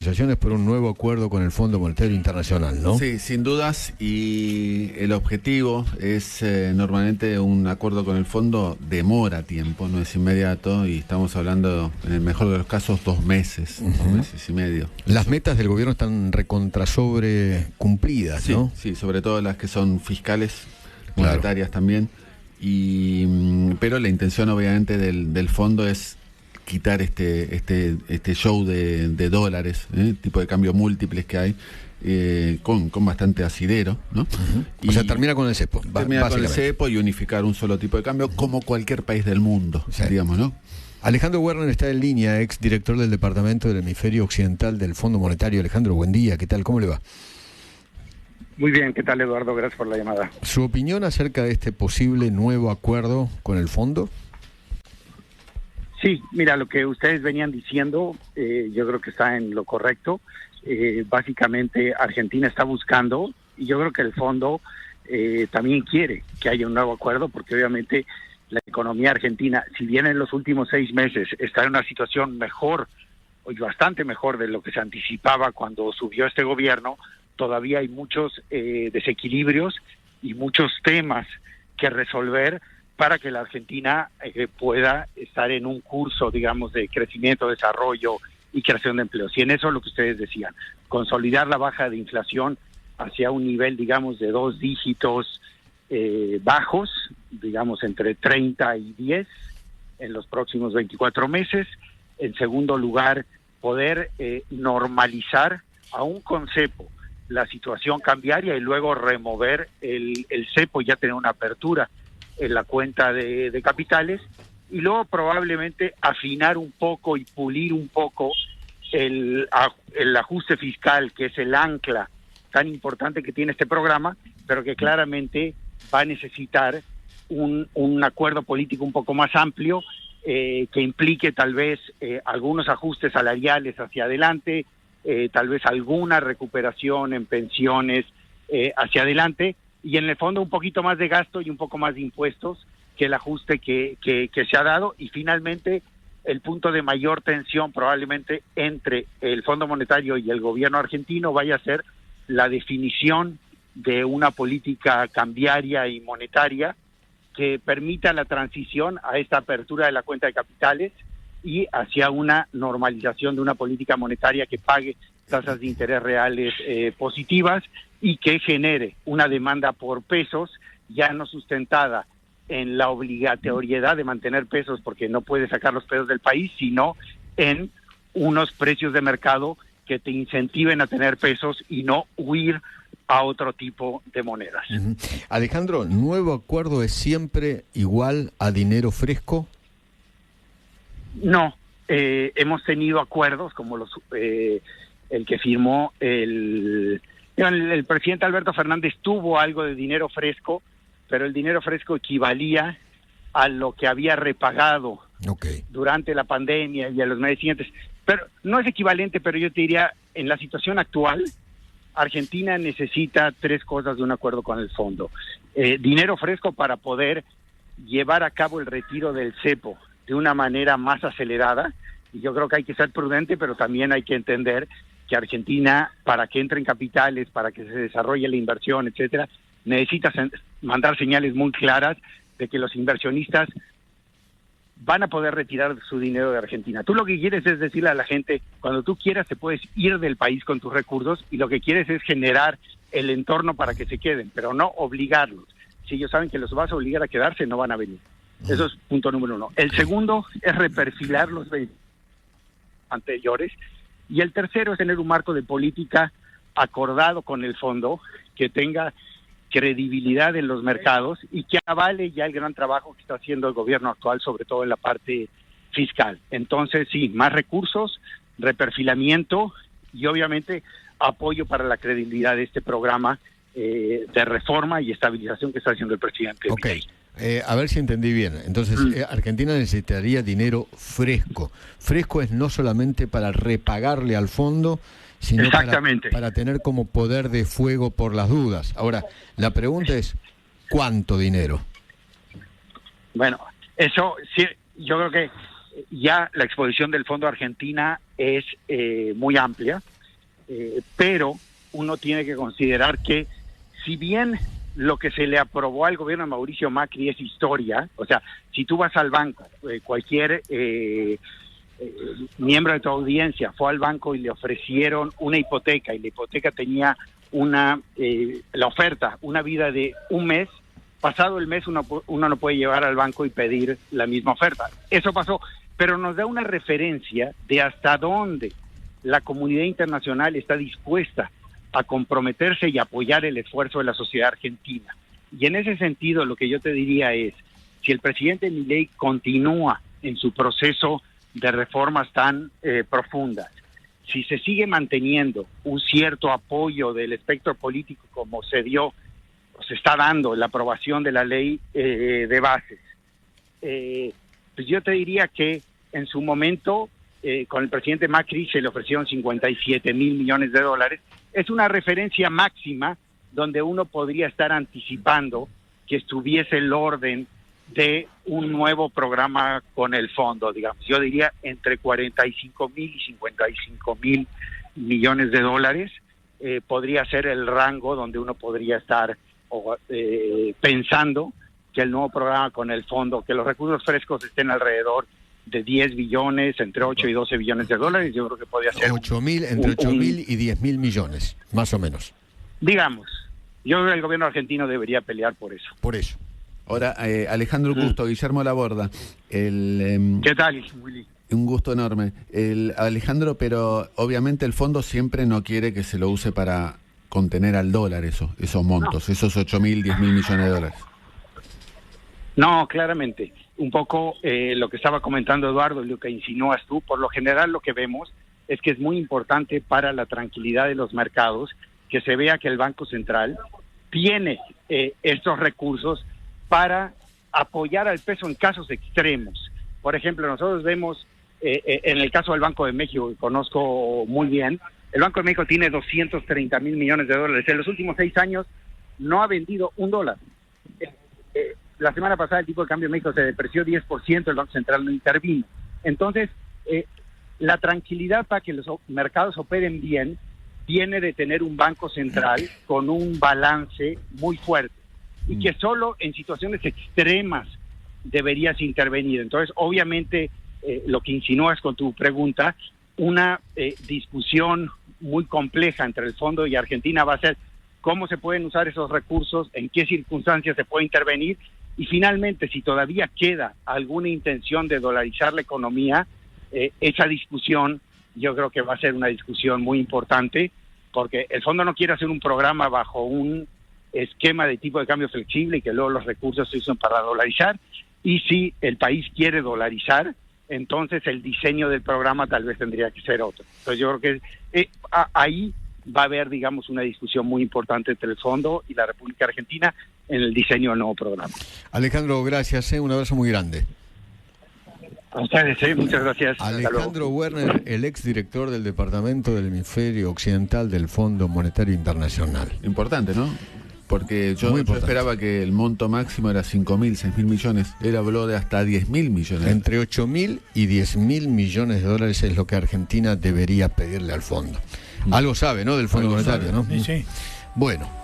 Negociaciones por un nuevo acuerdo con el Fondo Monetario Internacional, ¿no? Sí, sin dudas, y el objetivo es normalmente un acuerdo con el fondo demora tiempo, no es inmediato, y estamos hablando, en el mejor de los casos, 2 meses, 2 meses y medio. Las metas del gobierno están recontra sobre cumplidas, Sí, ¿no? sí, sobre todo las que son fiscales, Claro. monetarias también, pero la intención obviamente del fondo es quitar este show de dólares, tipo de cambio múltiples que hay, con bastante asidero, ¿no? O sea, termina con el cepo, termina con el básicamente. cepo y unificar un solo tipo de cambio, como cualquier país del mundo, Sí. digamos, ¿no? Alejandro Werner está en línea, ex director del Departamento del Hemisferio Occidental del Fondo Monetario. Alejandro, buen día, ¿qué tal? ¿Cómo le va? Muy bien, ¿qué tal, Eduardo? Gracias por la llamada. ¿Su opinión acerca de este posible nuevo acuerdo con el fondo? Sí, mira, lo que ustedes venían diciendo, yo creo que está en lo correcto. Básicamente, Argentina está buscando, y yo creo que el fondo también quiere que haya un nuevo acuerdo, porque obviamente la economía argentina, si bien en los últimos 6 meses está en una situación mejor, y bastante mejor de lo que se anticipaba cuando subió este gobierno, todavía hay muchos desequilibrios y muchos temas que resolver para que la Argentina pueda estar en un curso, digamos, de crecimiento, desarrollo y creación de empleos. Y en eso lo que ustedes decían, consolidar la baja de inflación hacia un nivel, digamos, de 2 dígitos bajos, digamos, entre 30 y 10 en los próximos 24 meses. En segundo lugar, poder normalizar aún con cepo la situación cambiaria y luego remover el cepo y ya tener una apertura en la cuenta de capitales, y luego probablemente afinar un poco y pulir un poco el ajuste fiscal, que es el ancla tan importante que tiene este programa, pero que claramente va a necesitar un acuerdo político un poco más amplio, que implique tal vez algunos ajustes salariales hacia adelante, tal vez alguna recuperación en pensiones hacia adelante, y en el fondo un poquito más de gasto y un poco más de impuestos que el ajuste que se ha dado. Y finalmente el punto de mayor tensión probablemente entre el Fondo Monetario y el gobierno argentino vaya a ser la definición de una política cambiaria y monetaria que permita la transición a esta apertura de la cuenta de capitales y hacia una normalización de una política monetaria que pague tasas de interés reales positivas y que genere una demanda por pesos ya no sustentada en la obligatoriedad de mantener pesos porque no puedes sacar los pesos del país, sino en unos precios de mercado que te incentiven a tener pesos y no huir a otro tipo de monedas. Alejandro, ¿nuevo acuerdo es siempre igual a dinero fresco? No, hemos tenido acuerdos como el que firmó el presidente Alberto Fernández. Tuvo algo de dinero fresco, pero el dinero fresco equivalía a lo que había repagado durante la pandemia y a los meses siguientes. Pero no es equivalente, pero yo te diría, en la situación actual, Argentina necesita 3 cosas de un acuerdo con el fondo. Dinero fresco para poder llevar a cabo el retiro del cepo de una manera más acelerada, y yo creo que hay que ser prudente, pero también hay que entender que Argentina, para que entren capitales, para que se desarrolle la inversión, etcétera, necesita mandar señales muy claras de que los inversionistas van a poder retirar su dinero de Argentina. Tú lo que quieres es decirle a la gente, cuando tú quieras te puedes ir del país con tus recursos, y lo que quieres es generar el entorno para que se queden, pero no obligarlos. Si ellos saben que los vas a obligar a quedarse, no van a venir. Eso es punto número 1. El segundo es reperfilar los anteriores, y el tercero es tener un marco de política acordado con el fondo que tenga credibilidad en los mercados y que avale ya el gran trabajo que está haciendo el gobierno actual, sobre todo en la parte fiscal. Entonces, sí, más recursos, reperfilamiento y obviamente apoyo para la credibilidad de este programa de reforma y estabilización que está haciendo el presidente. A ver si entendí bien. Entonces, Argentina necesitaría dinero fresco. Fresco es no solamente para repagarle al fondo, sino para tener como poder de fuego por las dudas. Ahora, la pregunta es, ¿cuánto dinero? Bueno, eso sí, yo creo que ya la exposición del Fondo Argentina es muy amplia. pero uno tiene que considerar que si bien lo que se le aprobó al gobierno de Mauricio Macri es historia, o sea, si tú vas al banco, cualquier miembro de tu audiencia fue al banco y le ofrecieron una hipoteca, y la hipoteca tenía la oferta, una vida de un mes, pasado el mes uno no puede llevar al banco y pedir la misma oferta. Eso pasó, pero nos da una referencia de hasta dónde la comunidad internacional está dispuesta a comprometerse y apoyar el esfuerzo de la sociedad argentina. Y en ese sentido, lo que yo te diría es, si el presidente Milei continúa en su proceso de reformas tan profundas, si se sigue manteniendo un cierto apoyo del espectro político como se está dando la aprobación de la ley de bases, pues yo te diría que en su momento con el presidente Macri se le ofrecieron 57,000 millones de dólares. Es una referencia máxima donde uno podría estar anticipando que estuviese el orden de un nuevo programa con el fondo, digamos. Yo diría entre 45,000 y 55,000 millones de dólares podría ser el rango donde uno podría estar pensando que el nuevo programa con el fondo, que los recursos frescos estén alrededor de 10 billones, entre 8 y 12 billones de dólares. Yo creo que podría ser entre 8.000 y 10.000 millones, más o menos. Digamos, yo creo que el gobierno argentino debería pelear por eso. Por eso. Ahora, Alejandro, un gusto. Guillermo Laborda. ¿Qué tal, Willy? Un gusto enorme. Alejandro, pero obviamente el fondo siempre no quiere que se lo use para contener al dólar esos montos, no. Esos 8.000, 10.000 millones de dólares. No, claramente. Un poco lo que estaba comentando Eduardo y lo que insinúas tú, por lo general lo que vemos es que es muy importante para la tranquilidad de los mercados que se vea que el Banco Central tiene estos recursos para apoyar al peso en casos extremos. Por ejemplo, nosotros vemos en el caso del Banco de México, que conozco muy bien, el Banco de México tiene 230,000 millones de dólares. En los últimos 6 años no ha vendido $1. La semana pasada el tipo de cambio de México se depreció 10%, el Banco Central no intervino. Entonces, la tranquilidad para que los mercados operen bien viene de tener un Banco Central con un balance muy fuerte y que solo en situaciones extremas deberías intervenir. Entonces, obviamente, lo que insinúas con tu pregunta, una discusión muy compleja entre el fondo y Argentina va a ser cómo se pueden usar esos recursos, en qué circunstancias se puede intervenir, y finalmente, si todavía queda alguna intención de dolarizar la economía, esa discusión yo creo que va a ser una discusión muy importante, porque el fondo no quiere hacer un programa bajo un esquema de tipo de cambio flexible y que luego los recursos se usen para dolarizar, y si el país quiere dolarizar, entonces el diseño del programa tal vez tendría que ser otro. Entonces yo creo que ahí va a haber, digamos, una discusión muy importante entre el fondo y la República Argentina en el diseño del nuevo programa. Alejandro, gracias, un abrazo muy grande. A ustedes, muchas gracias. Alejandro Werner, el exdirector del Departamento del Hemisferio Occidental del Fondo Monetario Internacional. Importante, ¿no? Porque yo esperaba que el monto máximo era 5.000, 6.000 millones. Él habló de hasta 10.000 millones. Entre 8.000 y 10.000 millones de dólares es lo que Argentina debería pedirle al fondo. Algo sabe, ¿no? Del Fondo Monetario, ¿no? Sí, sí. Bueno.